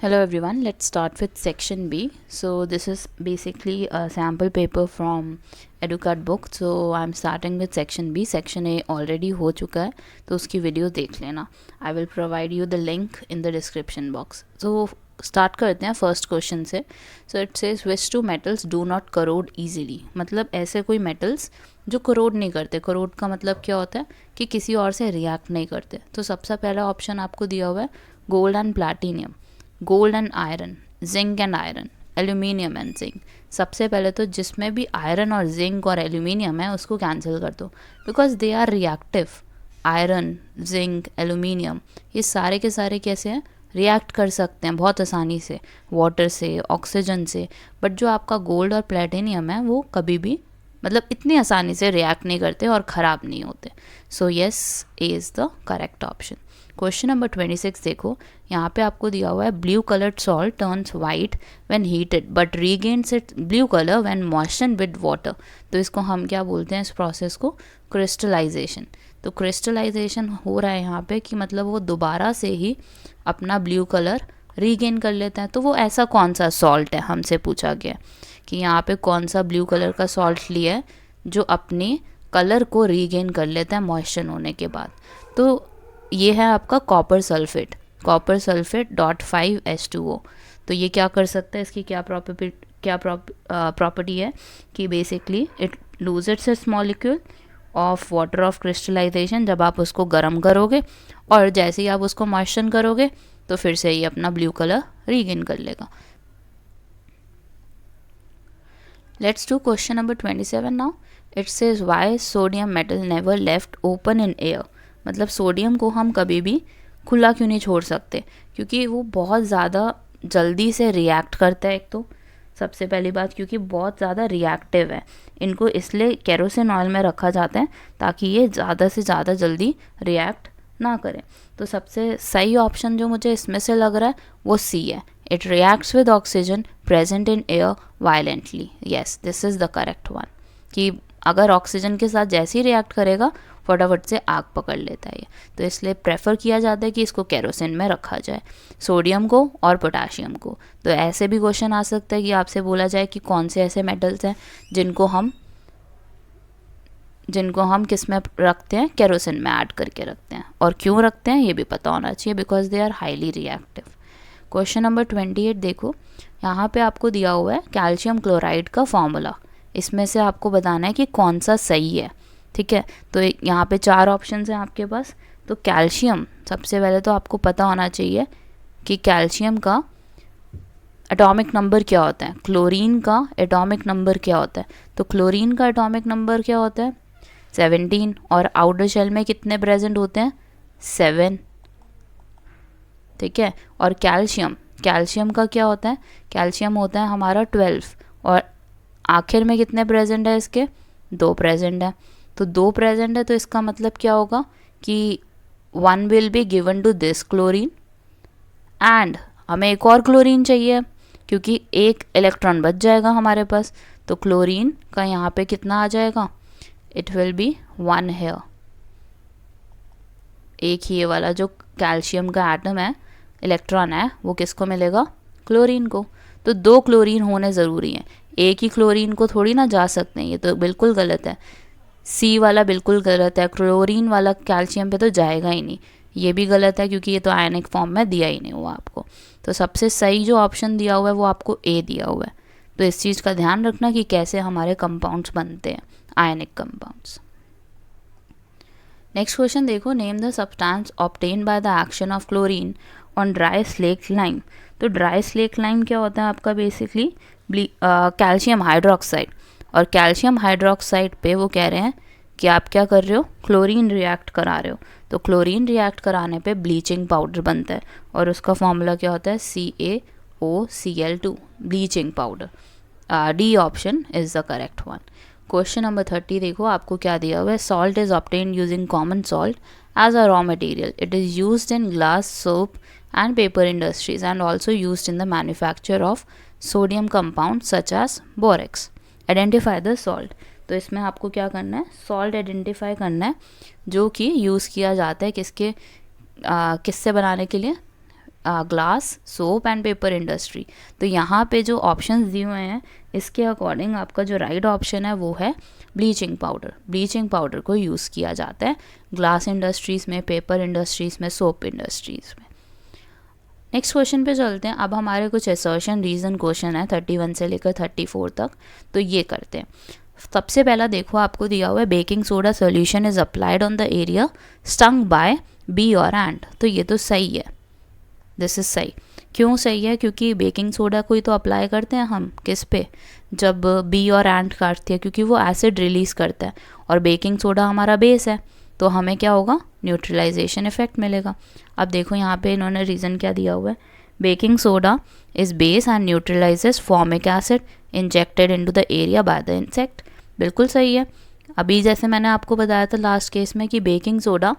Hello everyone, let's start with section B. So this is basically a sample paper from EduCard book. So I'm starting with section B. Section A already हो चुका है तो उसकी video देख लेना. I will provide you the link in the description box. So start करते हैं first question से. So it says which two metals do not corrode easily. मतलब ऐसे कोई मेटल्स जो करोड नहीं करते. करोड का मतलब क्या होता है कि किसी और से रिएक्ट नहीं करते. तो सबसे पहला ऑप्शन आपको दिया हुआ है gold and platinum, gold and iron, zinc and iron, aluminium and zinc. सबसे पहले तो जिसमें भी आयरन और जिंक और एल्यूमिनियम है उसको कैंसिल कर दो because they are reactive. Iron, zinc, aluminium ये सारे के सारे कैसे हैं, रिएक्ट कर सकते हैं बहुत आसानी से वाटर से, ऑक्सीजन से. बट जो आपका गोल्ड और प्लेटिनियम है वो कभी भी मतलब इतनी आसानी से रिएक्ट नहीं करते और ख़राब नहीं होते. So yes, A is the correct option. Question number 26 देखो. यहाँ पे आपको दिया हुआ है blue coloured salt turns white when heated but regains it blue colour when moistened with water. तो इसको हम क्या बोलते हैं, इस प्रोसेस को क्रिस्टलाइजेशन. तो क्रिस्टलाइजेशन हो रहा है यहाँ पे कि मतलब वो दोबारा से ही अपना ब्लू कलर रीगेन कर लेता है. तो वो ऐसा कौन सा सॉल्ट है, हमसे पूछा गया कि यहाँ पे कौन सा ब्लू कलर का सॉल्ट लिया है जो अपने कलर को रीगेन कर लेता है मॉइस्चर होने के बाद. तो ये है आपका copper sulphate, copper sulphate .5H2O. तो ये क्या कर सकता है, इसकी क्या प्रॉपर्टी है कि basically it loses its molecule of water of crystallisation. जब आप उसको गर्म करोगे और जैसे ही आप उसको मॉइस्चर करोगे तो फिर से ये अपना ब्लू कलर रीगेन कर लेगा. Let's do question number 27 now. It says why sodium metal never left open in air. मतलब सोडियम को हम कभी भी खुला क्यों नहीं छोड़ सकते, क्योंकि वो बहुत ज़्यादा जल्दी से रिएक्ट करता है. एक तो सबसे पहली बात क्योंकि बहुत ज़्यादा रिएक्टिव है. इनको इसलिए केरोसिन ऑयल में रखा जाता है ताकि ये ज़्यादा से ज़्यादा जल्दी रिएक्ट ना करें. तो सबसे सही ऑप्शन जो मुझे इसमें से लग रहा है वो सी है. It reacts with oxygen present in air violently. Yes, this is the correct one. कि अगर ऑक्सीजन के साथ जैसे ही रिएक्ट करेगा फटाफट से आग पकड़ लेता है ये. तो इसलिए प्रेफर किया जाता है कि इसको केरोसिन में रखा जाए, सोडियम को और पोटाशियम को. तो ऐसे भी क्वेश्चन आ सकता है कि आपसे बोला जाए कि कौन से ऐसे मेटल्स हैं जिनको हम किस में रखते हैं, केरोसिन में ऐड करके रखते हैं, और क्यों रखते हैं ये भी पता होना चाहिए because they are highly reactive. Question number 28 देखो. यहाँ पे आपको दिया हुआ है कैल्शियम क्लोराइड का फॉर्मूला. इसमें से आपको बताना है कि कौन सा सही है. ठीक है, तो यहाँ पे 4 ऑप्शन हैं आपके पास. तो कैल्शियम, सबसे पहले तो आपको पता होना चाहिए कि कैल्शियम का एटॉमिक नंबर क्या होता है, क्लोरीन का एटॉमिक नंबर क्या होता है. तो क्लोरीन का एटॉमिक नंबर क्या होता है 17, और आउटर शेल में कितने प्रेजेंट होते हैं 7. ठीक है, और कैल्शियम का क्या होता है, कैल्शियम होता है हमारा 12, और आखिर में कितने प्रेजेंट है इसके 2 प्रेजेंट है. तो 2 प्रेजेंट है तो इसका मतलब क्या होगा कि 1 will be given to this chlorine and हमें एक और क्लोरीन चाहिए क्योंकि एक इलेक्ट्रॉन बच जाएगा हमारे पास. तो क्लोरीन का यहाँ पे कितना आ जाएगा, इट विल बी 1 हेयर. एक ही ये वाला जो कैल्शियम का एटम है, इलेक्ट्रॉन है, वो किसको मिलेगा, क्लोरीन को. तो 2 क्लोरीन होने ज़रूरी हैं. एक ही क्लोरीन को थोड़ी ना जा सकते हैं, ये तो बिल्कुल गलत है. सी वाला बिल्कुल गलत है, क्लोरीन वाला कैल्शियम पे तो जाएगा ही नहीं. ये भी गलत है क्योंकि ये तो आयनिक फॉर्म में दिया ही नहीं हुआ आपको. तो सबसे सही जो ऑप्शन दिया हुआ है वो आपको ए दिया हुआ है. तो इस चीज़ का ध्यान रखना कि कैसे हमारे कंपाउंड्स बनते हैं, आयनिक कंपाउंड्स. नेक्स्ट क्वेश्चन देखो. Name the substance obtain by the action of chlorine on dry slack lime. तो ड्राई स्लेक लाइम क्या होता है आपका, बेसिकली कैल्शियम हाइड्रोक्साइड. और कैल्शियम हाइड्रोक्साइड पे वो कह रहे हैं कि आप क्या कर रहे हो, क्लोरीन रिएक्ट करा रहे हो. तो क्लोरीन रिएक्ट कराने पे ब्लीचिंग पाउडर बनता है और उसका फॉर्मूला क्या होता है CaOCl2, bleaching powder. D option is the correct one. Question number 30 देखो. आपको क्या दिया हुआ है, salt is obtained using common salt as a raw material. It is used in glass, soap and paper industries and also used in the manufacture of sodium compounds such as borax. Identify the salt. तो इसमें आपको क्या करना है, salt identify करना है जो कि यूज़ किया जाता है किससे बनाने के लिए, glass, soap and paper industry. तो यहाँ पे जो ऑप्शंस दिए हुए हैं इसके अकॉर्डिंग आपका जो राइट ऑप्शन है वो है ब्लीचिंग पाउडर। ब्लीचिंग पाउडर को यूज़ किया जाता है ग्लास इंडस्ट्रीज़ में, पेपर इंडस्ट्रीज़ में, सोप इंडस्ट्रीज़ में। नेक्स्ट क्वेश्चन पे चलते हैं। अब हमारे कुछ असर्शन रीज़न क्वेश्चन है 31 से लेकर 34 तक, तो ये करते हैं। सबसे पहला देखो आपको दिया हुआ है baking soda solution is applied on the area stung by bee और एंट। तो ये तो सही है, दिस इज सही। क्यों सही है? क्योंकि बेकिंग सोडा को ही तो अप्लाई करते हैं हम किस पे, जब बी और एंट काटती है, क्योंकि वो एसिड रिलीज़ करता है और बेकिंग सोडा हमारा बेस है, तो हमें क्या होगा, न्यूट्रलाइजेशन इफेक्ट मिलेगा। अब देखो यहाँ पे इन्होंने रीज़न क्या दिया हुआ है, baking soda is base and neutralises formic acid injected into the area by the insect. बिल्कुल सही है। अभी जैसे मैंने आपको बताया था लास्ट केस में कि बेकिंग सोडा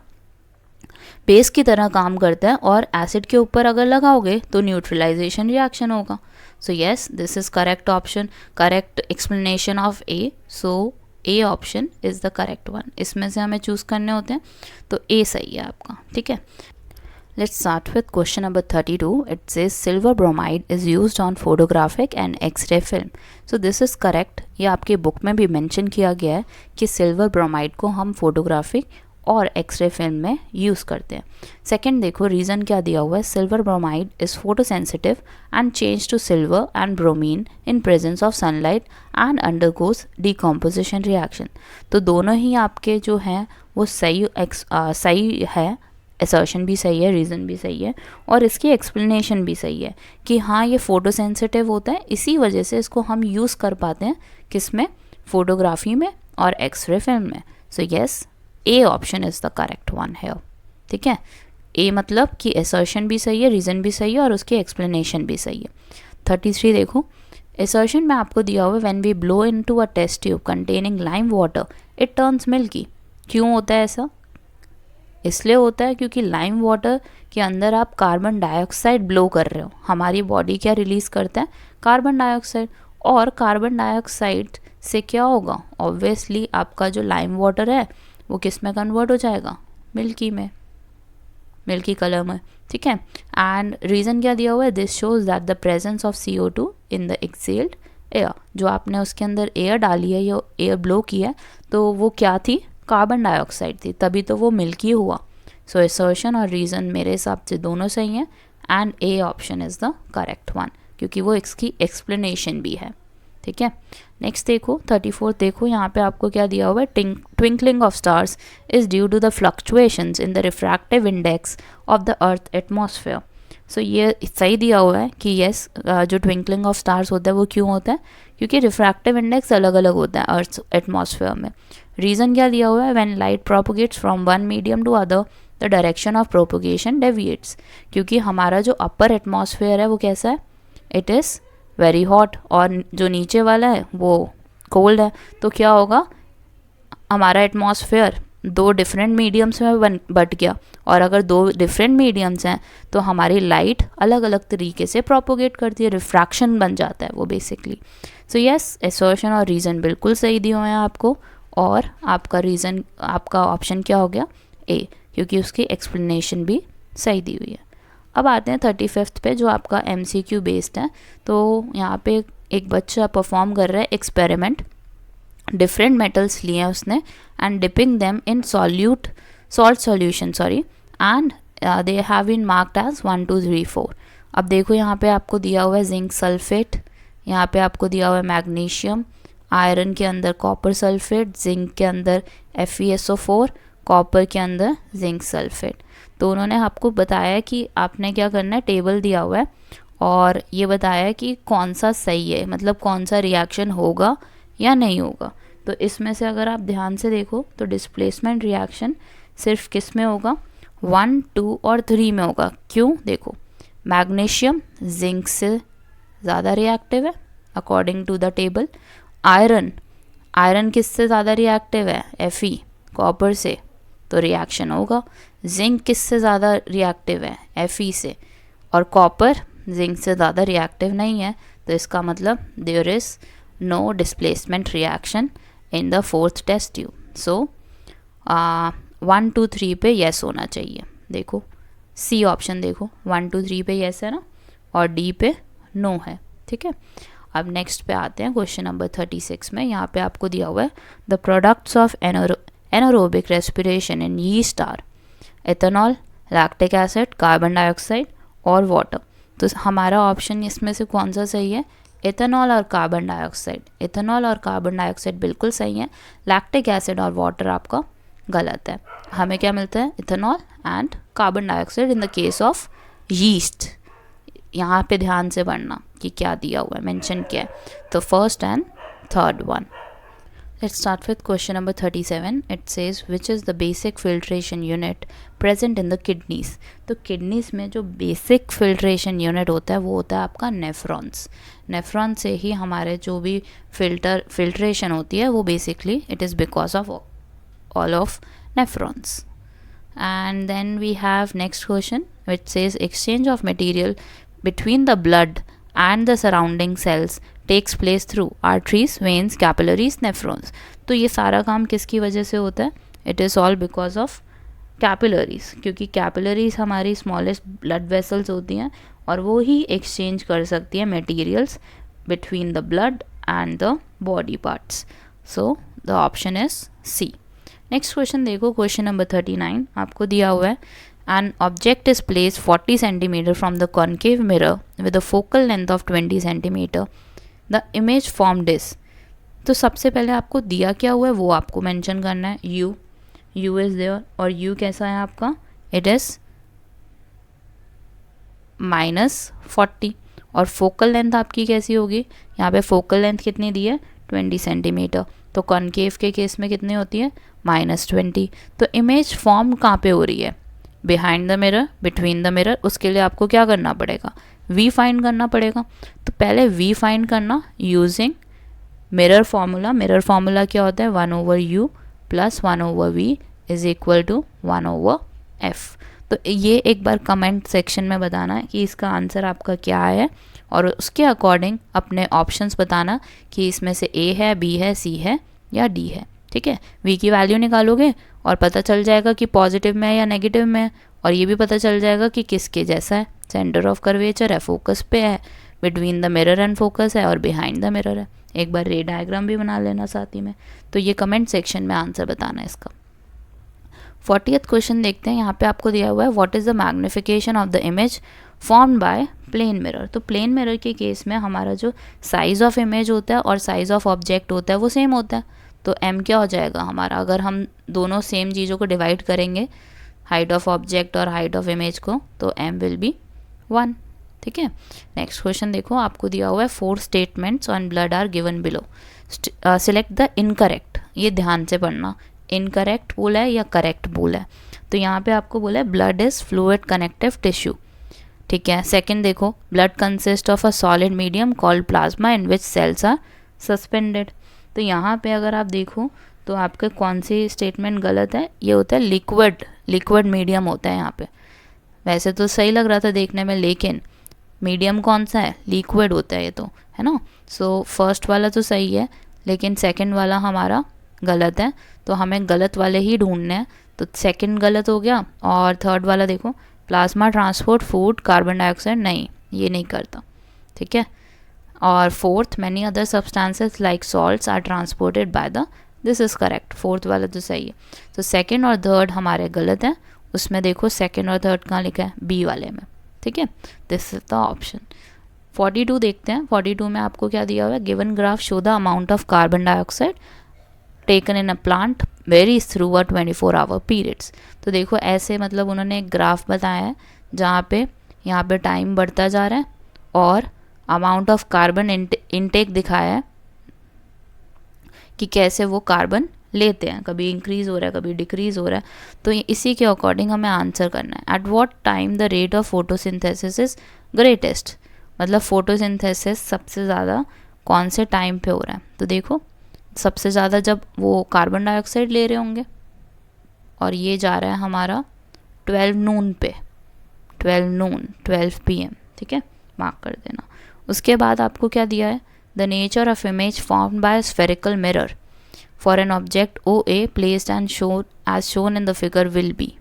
बेस की तरह काम करता है और एसिड के ऊपर अगर लगाओगे तो न्यूट्रलाइजेशन रिएक्शन होगा। So yes, this is correct option, correct explanation of A. So A option is the correct one. इसमें से हमें चूज़ करने होते हैं, तो ए सही है आपका। ठीक है, let's start with question number 32. It says silver bromide is used on photographic and x-ray film. So this is correct. ये आपके बुक में भी मेंशन किया गया है कि सिल्वर ब्रोमाइड को हम फोटोग्राफिक और एक्सरे फिल्म में यूज़ करते हैं। सेकंड देखो रीज़न क्या दिया हुआ है, silver bromide is photosensitive and change to silver and bromine in presence of sunlight and undergoes decomposition reaction. तो दोनों ही आपके जो हैं वो सही है, असर्शन भी सही है, रीज़न भी सही है और इसकी एक्सप्लेनेशन भी सही है कि हाँ ये फोटोसेंसिटिव होता है, इसी वजह से इसको हम यूज़ कर पाते हैं किस में, फोटोग्राफी में और एक्सरे फिल्म में। So yes, A option is the correct one है। ठीक है, ए मतलब कि असर्शन भी सही है, रीज़न भी सही है और उसकी एक्सप्लेनेशन भी सही है। 33 देखो, असर्शन में आपको दिया हुआ है when we blow into a test tube containing lime water it turns milky. क्यों होता है ऐसा? इसलिए होता है क्योंकि लाइम वाटर के अंदर आप कार्बन डाइऑक्साइड ब्लो कर रहे हो। हमारी बॉडी क्या रिलीज़ करता है, कार्बन डाइऑक्साइड, और कार्बन डाइऑक्साइड से क्या होगा, ऑब्वियसली आपका जो लाइम वाटर है वो किस में कन्वर्ट हो जाएगा, मिल्की में, मिल्की कलर में। ठीक है, एंड रीज़न क्या दिया हुआ है, this shows that the presence of CO2 in the excelled air. जो आपने उसके अंदर एयर डाली है या एयर ब्लो किया है तो वो क्या थी, कार्बन डाइऑक्साइड थी, तभी तो वो मिल्की हुआ। सो असर्शन और रीज़न मेरे हिसाब से दोनों सही हैं and A option is the correct one, क्योंकि वो इसकी एक्सप्लेनेशन भी है। ठीक है, नेक्स्ट देखो 34 देखो, यहाँ पे आपको क्या दिया हुआ है, twinkling of stars is due to the fluctuations in the refractive index of the earth atmosphere. So ये सही दिया हुआ है कि यस, जो ट्विंकलिंग ऑफ स्टार्स होता है वो क्यों होता है, क्योंकि रिफ्रैक्टिव इंडेक्स अलग अलग होता है अर्थ एटमॉस्फेयर में। रीज़न क्या दिया हुआ है, when light propagates from one medium to other the direction of propagation deviates. क्योंकि हमारा जो अपर एटमॉस्फेयर है वो कैसा है, इट इज़ वेरी हॉट, और जो नीचे वाला है वो कोल्ड है। तो क्या होगा, हमारा एटमॉस्फेयर दो डिफरेंट मीडियम्स में बट गया, और अगर दो डिफरेंट मीडियम्स हैं तो हमारी लाइट अलग अलग तरीके से प्रोपोगेट करती है, रिफ्रैक्शन बन जाता है वो बेसिकली। सो यस, असर्शन और रीज़न बिल्कुल सही दिए हुए हैं आपको, और आपका रीज़न, आपका ऑप्शन क्या हो गया, ए, क्योंकि उसकी एक्सप्लेनेशन भी सही दी हुई है। अब आते हैं 35 पे जो आपका MCQ बेस्ड है। तो यहाँ पे एक बच्चा परफॉर्म कर रहा है एक्सपेरिमेंट, डिफरेंट मेटल्स लिए हैं उसने and dipping them in salt solution and they have been marked as 1 2 3 4। अब देखो यहाँ पे आपको दिया हुआ है जिंक सल्फेट, यहाँ पे आपको दिया हुआ है मैग्नीशियम, आयरन के अंदर कॉपर सल्फेट, जिंक के अंदर FeSO4, कॉपर के अंदर जिंक सल्फेट। तो उन्होंने आपको बताया कि आपने क्या करना है, टेबल दिया हुआ है और ये बताया कि कौन सा सही है, मतलब कौन सा रिएक्शन होगा या नहीं होगा। तो इसमें से अगर आप ध्यान से देखो तो डिस्प्लेसमेंट रिएक्शन सिर्फ किस में होगा, 1 2 और 3 में होगा। क्यों, देखो मैग्नीशियम जिंक से ज़्यादा रिएक्टिव है according to the table. Iron किससे ज़्यादा रिएक्टिव है, Fe, कॉपर से, तो रिएक्शन होगा। जिंक किससे ज़्यादा रिएक्टिव है, Fe से, और कॉपर जिंक से ज़्यादा रिएक्टिव नहीं है, तो इसका मतलब there is no displacement reaction in the fourth test tube. So 1 2 3 पे येस होना चाहिए। देखो सी ऑप्शन देखो, 1 2 3 पे येस है ना, और डी पे नो है, ठीक है। अब नेक्स्ट पे आते हैं क्वेश्चन नंबर 36 में। यहाँ पे आपको दिया हुआ है the products of anaerobic respiration in yeast are ethanol, lactic acid, carbon dioxide और वाटर। तो हमारा ऑप्शन इसमें से कौन सा सही है? एथेनॉल और कार्बन डाइऑक्साइड। एथेनॉल और कार्बन डाइऑक्साइड बिल्कुल सही है, लैक्टिक एसिड और वाटर आपका गलत है। हमें क्या मिलता है? Ethanol and carbon dioxide in the case of yeast. यहाँ पे ध्यान से पढ़ना कि क्या दिया हुआ है, मेंशन किया है। तो first and third one. Let's start with question number 37. It says which is the basic filtration unit present in the kidneys. तो किडनीज में जो बेसिक फिल्ट्रेशन यूनिट होता है वो होता है आपका नेफ्रॉन्स। नेफ्रॉन से ही हमारे जो भी फिल्ट्रेशन होती है वो basically it is because of all of nephrons. And then we have next question which says exchange of material between the blood and the surrounding cells takes place through arteries, veins, capillaries, nephrons. तो ये सारा काम किसकी वजह से होता है? It is all because of capillaries, क्योंकि कैपिलरीज हमारी स्मॉलेस्ट ब्लड वेसल्स होती हैं और वो ही एक्सचेंज कर सकती है materials between the blood and the body parts. So the option is C. Next question देखो, क्वेश्चन नंबर 39 आपको दिया हुआ है an object is place 40 centimetre from the concave mirror with a focal length of 20 centimetre, the image formed is. तो सबसे पहले आपको दिया क्या हुआ है वो आपको मेंशन करना है। यू इज देयर, और यू कैसा है आपका? इट इज़ -40, और फोकल लेंथ आपकी कैसी होगी? यहाँ पे फोकल लेंथ कितनी दी है? 20 सेंटीमीटर। तो कॉन्केव के केस में कितनी होती है? -20। तो इमेज फॉर्म कहाँ पे हो रही है? Behind the mirror, between the mirror. उसके लिए आपको क्या करना पड़ेगा? वी फाइंड करना पड़ेगा। तो पहले वी फाइंड करना using mirror formula. Mirror formula क्या होता है? 1/u + 1/v is equal to 1/f। तो ये एक बार कमेंट सेक्शन में बताना है कि इसका आंसर आपका क्या है, और उसके अकॉर्डिंग अपने ऑप्शंस बताना कि इसमें से ए है, बी है, सी है या डी है, ठीक है। वी की वैल्यू निकालोगे और पता चल जाएगा कि पॉजिटिव में है या नेगेटिव में है, और ये भी पता चल जाएगा कि किसके जैसा है। सेंटर ऑफ कर्वेचर है, फोकस पे है, between the mirror and focus है, और बिहाइंड द मिरर है। एक बार रे डायग्राम भी बना लेना साथ ही में। तो ये कमेंट सेक्शन में आंसर बताना है इसका। 40th क्वेश्चन देखते हैं। यहाँ पे आपको दिया हुआ है what is the magnification of the image formed by plane mirror. तो प्लेन मिरर के केस में हमारा जो साइज़ ऑफ इमेज होता है और साइज़ ऑफ ऑब्जेक्ट होता है वो सेम होता है। तो m क्या हो जाएगा हमारा? अगर हम दोनों सेम चीज़ों को डिवाइड करेंगे, हाइट ऑफ ऑब्जेक्ट और हाइट ऑफ इमेज को, तो m विल बी 1, ठीक है। नेक्स्ट क्वेश्चन देखो, आपको दिया हुआ है 4 statements on blood are given below, select the incorrect. ये ध्यान से पढ़ना, इनकरेक्ट बोला है या करेक्ट बोला है। तो यहाँ पे आपको बोला है blood is fluid connective tissue, ठीक है। सेकंड देखो, blood consist of a solid medium called plasma in which cells are suspended. तो यहाँ पे अगर आप देखो तो आपके कौन सी स्टेटमेंट गलत है? ये होता है लिक्विड मीडियम होता है यहाँ पे। वैसे तो सही लग रहा था देखने में, लेकिन मीडियम कौन सा है? लिक्विड होता है ये तो, है ना। सो फर्स्ट वाला तो सही है, लेकिन सेकंड वाला हमारा गलत है। तो हमें गलत वाले ही ढूंढने हैं। तो सेकंड गलत हो गया, और थर्ड वाला देखो, plasma transport food carbon dioxide, नहीं ये नहीं करता, ठीक है। और fourth, many other substances like salts are transported by the, this is correct. Fourth वाला तो सही है। तो सेकंड और थर्ड हमारे गलत है। उसमें देखो सेकंड और थर्ड कहाँ लिखा है? बी वाले में, ठीक है। This is the option. 42 देखते हैं। 42 में आपको क्या दिया हुआ है? Given graph show the amount of carbon dioxide taken in a plant varies through a 24 hour periods. तो देखो ऐसे, मतलब उन्होंने एक ग्राफ बताया है जहाँ पे यहाँ पे टाइम बढ़ता जा रहा है और अमाउंट ऑफ कार्बन इनटेक दिखाया है कि कैसे वो कार्बन लेते हैं, कभी इंक्रीज़ हो रहा है कभी डिक्रीज़ हो रहा है। तो इसी के अकॉर्डिंग हमें आंसर करना है। At what time the rate of photosynthesis is greatest, मतलब फोटोसिंथेसिस सबसे ज़्यादा कौन से टाइम पे हो रहा है? तो देखो सबसे ज़्यादा जब वो कार्बन डाइऑक्साइड ले रहे होंगे, और ये जा रहा है हमारा 12 नून पे, 12 PM, ठीक है, मार्क कर देना। उसके बाद आपको क्या दिया है? The nature of image formed by spherical mirror for an object OA placed and shown as shown in the figure will be.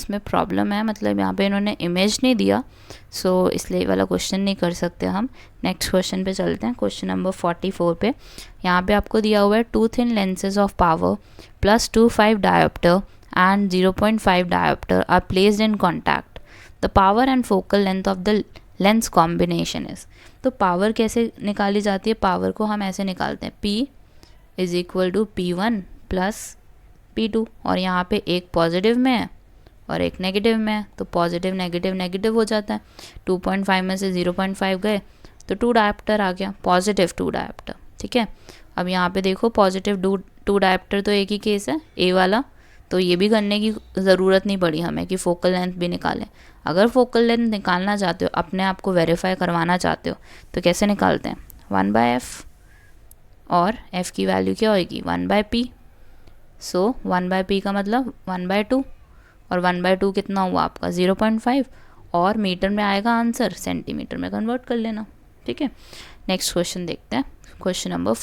इसमें प्रॉब्लम है, मतलब यहाँ पे इन्होंने इमेज नहीं दिया, सो इसलिए वाला क्वेश्चन नहीं कर सकते हम। नेक्स्ट क्वेश्चन पे चलते हैं, क्वेश्चन नंबर 44 पे। यहाँ पे आपको दिया हुआ है 2 thin lenses of power plus 2.5 dioptre and 0.5 dioptre are placed in contact, the power and focal length of the lens combination is. तो पावर कैसे निकाली जाती है, पावर को हम ऐसे निकालते हैं, P is equal to P1 plus P2, और यहाँ पे एक पॉजिटिव में है और एक नेगेटिव में है, तो पॉजिटिव नेगेटिव नेगेटिव हो जाता है। 2.5 में से 0.5 गए तो 2 डायोप्टर आ गया, पॉजिटिव 2 डायोप्टर, ठीक है। अब यहाँ पे देखो पॉजिटिव 2 डायोप्टर तो एक ही केस है, ए वाला, तो ये भी करने की ज़रूरत नहीं पड़ी हमें कि फोकल लेंथ भी निकालें। अगर फोकल लेंथ निकालना चाहते हो, अपने आप को वेरीफाई करवाना चाहते हो, तो कैसे निकालते हैं, 1/f, और f की वैल्यू क्या होगी, 1/p। सो 1/p का मतलब 1/2, और 1/2 कितना हुआ आपका 0.5, और मीटर में आएगा आंसर, सेंटीमीटर में कन्वर्ट कर लेना, ठीक है। नेक्स्ट क्वेश्चन देखते हैं, क्वेश्चन नंबर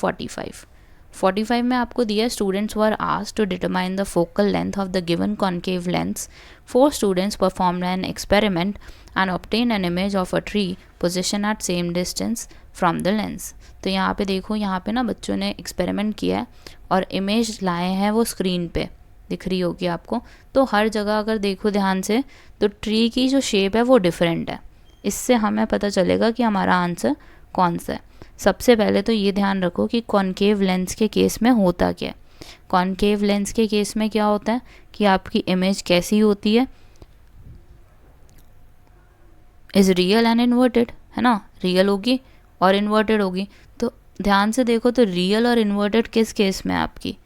45 में आपको दिया, students were asked to determine the focal length of the given concave lens. 4 students performed an experiment and obtain an image of a tree position at same distance from the lens. तो यहाँ पे देखो, यहाँ पे ना बच्चों ने experiment किया है और इमेज लाए हैं, वो स्क्रीन पे दिख रही होगी आपको। तो हर जगह अगर देखो ध्यान से, तो ट्री की जो शेप है वो डिफरेंट है, इससे हमें पता चलेगा कि हमारा आंसर कौन सा है। सबसे पहले तो ये ध्यान रखो कि कॉन्केव लेंस के केस में होता क्या है। कॉन्केव लेंस के केस में क्या होता है कि आपकी इमेज कैसी होती है, इज रियल एंड इन्वर्टेड, है ना, रियल होगी और इन्वर्टेड होगी। तो ध्यान से देखो, तो रियल और इन्वर्टेड किस केस में है आपकी,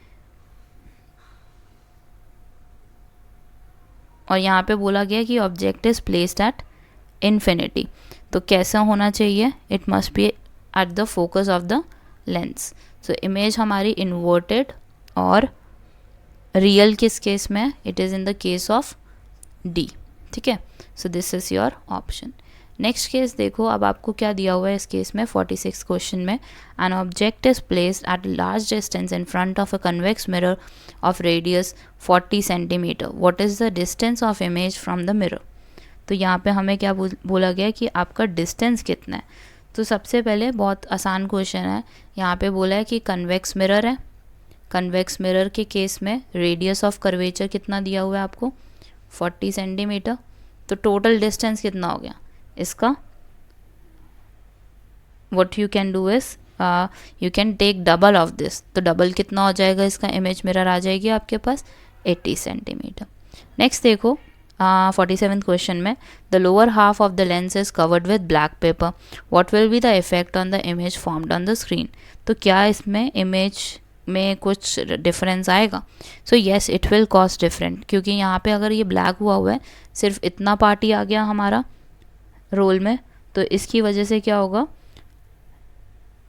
और यहाँ पे बोला गया कि object is placed at infinity, तो कैसा होना चाहिए, it must be at the focus of the lens. So image हमारी इन्वर्टेड और रियल किस केस में है, it is in the case of D, ठीक है। So this is your option. Next case देखो, अब आपको क्या दिया हुआ है इस केस में, 46 क्वेश्चन में, N object is placed at large distance in front of a convex mirror of radius 40 centimetre, what is the distance of image from the mirror. तो यहाँ पे हमें क्या बोला गया कि आपका डिस्टेंस कितना है। तो सबसे पहले बहुत आसान क्वेश्चन है, यहाँ पे बोला है कि कन्वेक्स मिरर है, कन्वेक्स मिरर के केस में रेडियस ऑफ कर्वेचर कितना दिया हुआ है आपको, 40 सेंटीमीटर। तो टोटल डिस्टेंस कितना हो गया इसका, what you can do is you can take double of this, तो डबल कितना हो जाएगा इसका, इमेज मिरर आ जाएगी आपके पास 80 सेंटीमीटर। नेक्स्ट देखो 47th क्वेश्चन में, the lower half of the lens is covered with black pepper, what will be the effect on the image formed on the screen. तो क्या इसमें इमेज में कुछ डिफरेंस आएगा। So yes it will cause different, क्योंकि यहाँ पे अगर ये ब्लैक हुआ है, सिर्फ इतना पार्ट ही आ गया हमारा रोल में, तो इसकी वजह से क्या होगा,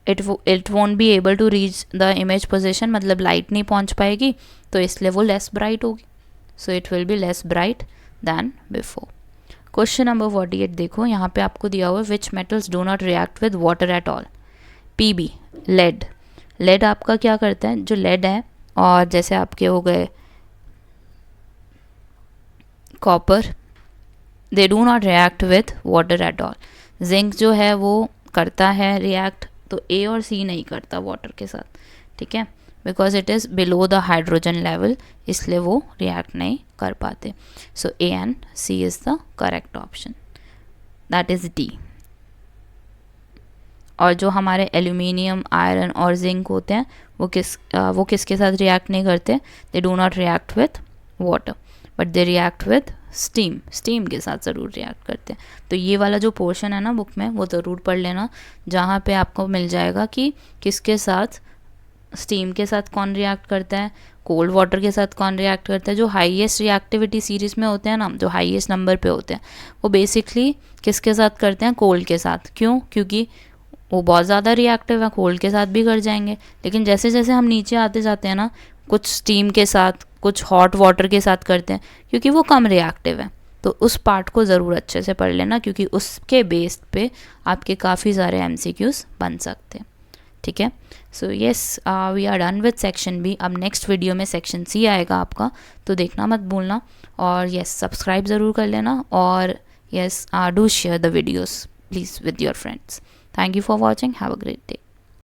it won't be able to reach the image position, मतलब लाइट नहीं पहुँच पाएगी, तो इसलिए वो लेस ब्राइट होगी। So it will be less bright than before. Question number 48 देखो, यहाँ पे आपको दिया हुआ है, which metals do not react with water at all. PB, lead. Lead आपका क्या करता है, जो लेड है, और जैसे आपके हो गए copper, they do not react with water at all. Zinc जो है वो करता है रिएक्ट, तो ए और सी नहीं करता वाटर के साथ, ठीक है, because it is below the hydrogen level, इसलिए वो रिएक्ट नहीं कर पाते। So A and C is the correct option, that is D. और जो हमारे एल्यूमिनियम, आयरन और जिंक होते हैं, वो किसके साथ रिएक्ट नहीं करते, they do not react with water but they react with steam के साथ ज़रूर रिएक्ट करते हैं। तो ये वाला जो पोर्शन है ना बुक में, वो ज़रूर पढ़ लेना, जहाँ पे आपको मिल जाएगा कि किसके साथ, स्टीम के साथ कौन रिएक्ट करता है, कोल्ड वाटर के साथ कौन रिएक्ट करता है। जो हाईएस्ट रिएक्टिविटी सीरीज़ में होते हैं ना, जो हाईएस्ट नंबर पे होते हैं, वो बेसिकली किसके साथ करते हैं, कोल्ड के साथ। क्यों, क्योंकि वो बहुत ज़्यादा रिएक्टिव है, कोल्ड के साथ भी कर जाएंगे। लेकिन जैसे जैसे हम नीचे आते जाते हैं ना, कुछ स्टीम के साथ, कुछ हॉट वाटर के साथ करते हैं, क्योंकि वो कम रिएक्टिव है। तो उस पार्ट को ज़रूर अच्छे से पढ़ लेना, क्योंकि उसके बेस पे आपके काफ़ी सारे MCQs बन सकते हैं। ठीक है। So yes, we are done with section B. अब नेक्स्ट वीडियो में सेक्शन सी आएगा आपका, तो देखना मत भूलना। और येस, सब्सक्राइब ज़रूर कर लेना। और yes, do share the videos please with your friends. Thank you for watching, have a great day.